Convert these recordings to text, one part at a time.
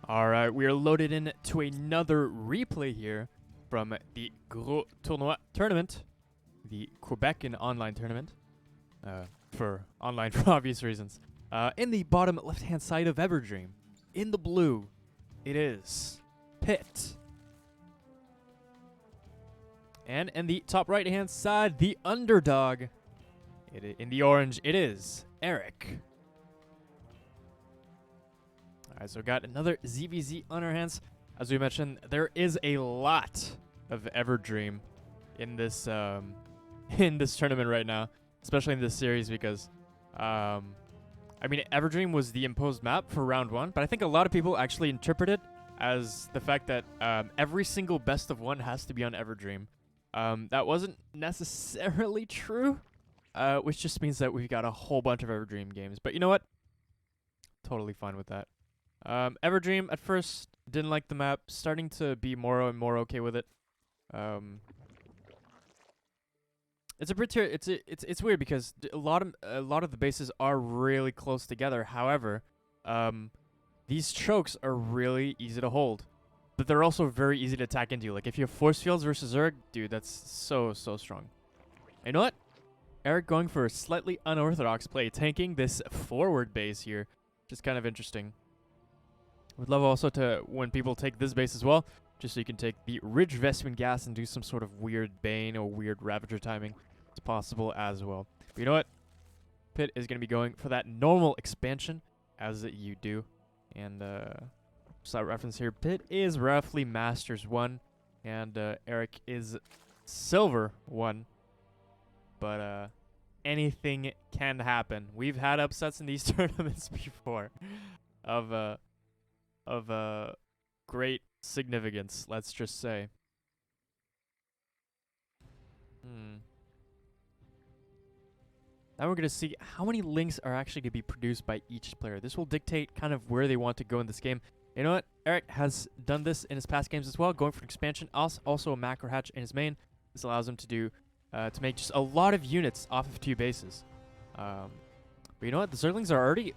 Alright, we are loaded into another replay here from the Gros Tournoi tournament, the Quebecan online tournament, for online for obvious reasons. In the bottom left-hand side of Everdream, in the blue, it is Pitt. And in the top right-hand side, the underdog, in the orange, it is Eric. Alright, so we got another ZVZ on our hands. As we mentioned, there is a lot of Everdream in this tournament right now, especially in this series because, I mean, Everdream was the imposed map for round one, but I think a lot of people actually interpret it as the fact that every single best of one has to be on Everdream. That wasn't necessarily true, which just means that we've got a whole bunch of Everdream games. But you know what? Totally fine with that. Everdream at first didn't like the map, starting to be more and more okay with it. It's weird because a lot of the bases are really close together. However, these chokes are really easy to hold, but they're also very easy to attack into. Like if you have force fields versus Zerg, dude, that's so strong. You know what? Eric going for a slightly unorthodox play, tanking this forward base here, which is kind of interesting. Would love also to, when people take this base as well, just so you can take the Ridge Vespin Gas and do some sort of weird Bane or weird Ravager timing. It's possible as well. But you know what? Pitt is going to be going for that normal expansion, as you do. And, slight reference here, Pitt is roughly Masters 1, and Eric is Silver 1. But, anything can happen. We've had upsets in these tournaments before of great significance, let's just say. Now we're going to see how many links are actually going to be produced by each player. This will dictate kind of where they want to go in this game. You know what? Eric has done this in his past games as well, going for an expansion, also a macro hatch in his main. This allows him to do to make just a lot of units off of 2 bases. But you know what? The Zerglings are already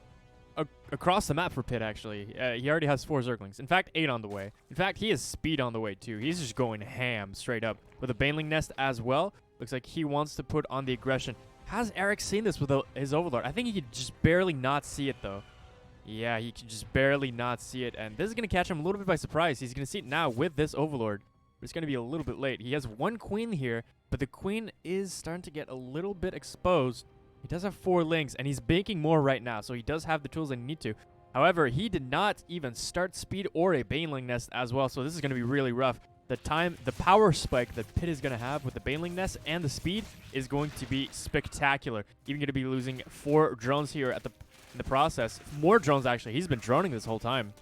across the map for Pitt, actually. He already has 4 Zerglings. In fact, 8 on the way. In fact, he has speed on the way, too. He's just going ham straight up with a Baneling Nest as well. Looks like he wants to put on the aggression. Has Eric seen this with his Overlord? I think he could just barely not see it, though. Yeah, he can just barely not see it. And this is going to catch him a little bit by surprise. He's going to see it now with this Overlord. But it's going to be a little bit late. He has 1 Queen here, but the Queen is starting to get a little bit exposed. He does have 4 links, and he's baking more right now, so he does have the tools that he need to. However, he did not even start speed or a Baneling Nest as well, so this is going to be really rough. The power spike that Pitt is going to have with the Baneling Nest and the speed is going to be spectacular. Even going to be losing 4 drones here in the process. More drones, actually. He's been droning this whole time.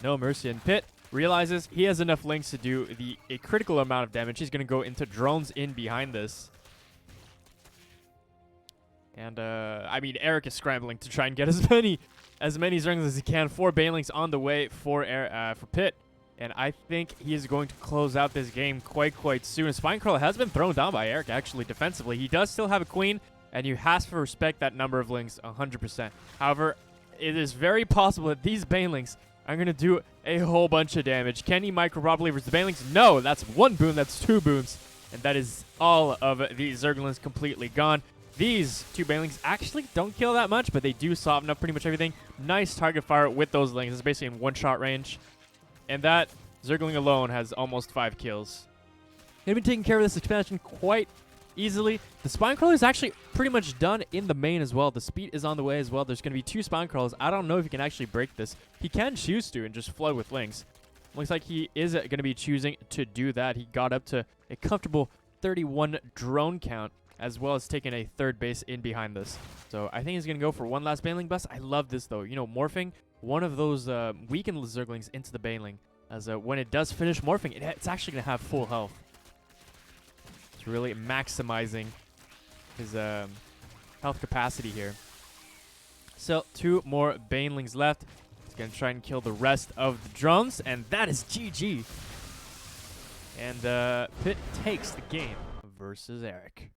No mercy. And Pitt realizes he has enough links to do a critical amount of damage. He's going to go into drones in behind this. And, I mean, Eric is scrambling to try and get as many Zerglings as he can. 4 Banelings on the way for Pitt. And I think he is going to close out this game quite soon. Spinecrawler has been thrown down by Eric, actually, defensively. He does still have a Queen, and you have to respect that number of links 100%. However, it is very possible that these Banelings are going to do a whole bunch of damage. Can he micro-properly versus the Banelings? No, that's 1 boon, that's 2 boons. And that is all of the Zerglings completely gone. These 2 Banelings actually don't kill that much, but they do soften up pretty much everything. Nice target fire with those links. It's basically in 1-shot range. And that Zergling alone has almost 5 kills. They've been taking care of this expansion quite easily. The Spinecrawler is actually pretty much done in the main as well. The speed is on the way as well. There's going to be 2 Spinecrawlers. I don't know if he can actually break this. He can choose to and just flood with links. Looks like he is going to be choosing to do that. He got up to a comfortable 31 drone count, as well as taking a 3rd base in behind this. So I think he's going to go for 1 last Baneling bust. I love this, though. You know, morphing one of those weakened Zerglings into the Baneling, as when it does finish morphing, it's actually going to have full health. It's really maximizing his health capacity here. Still 2 more Banelings left. He's going to try and kill the rest of the drones, and that is GG. And Pitt takes the game versus Eric.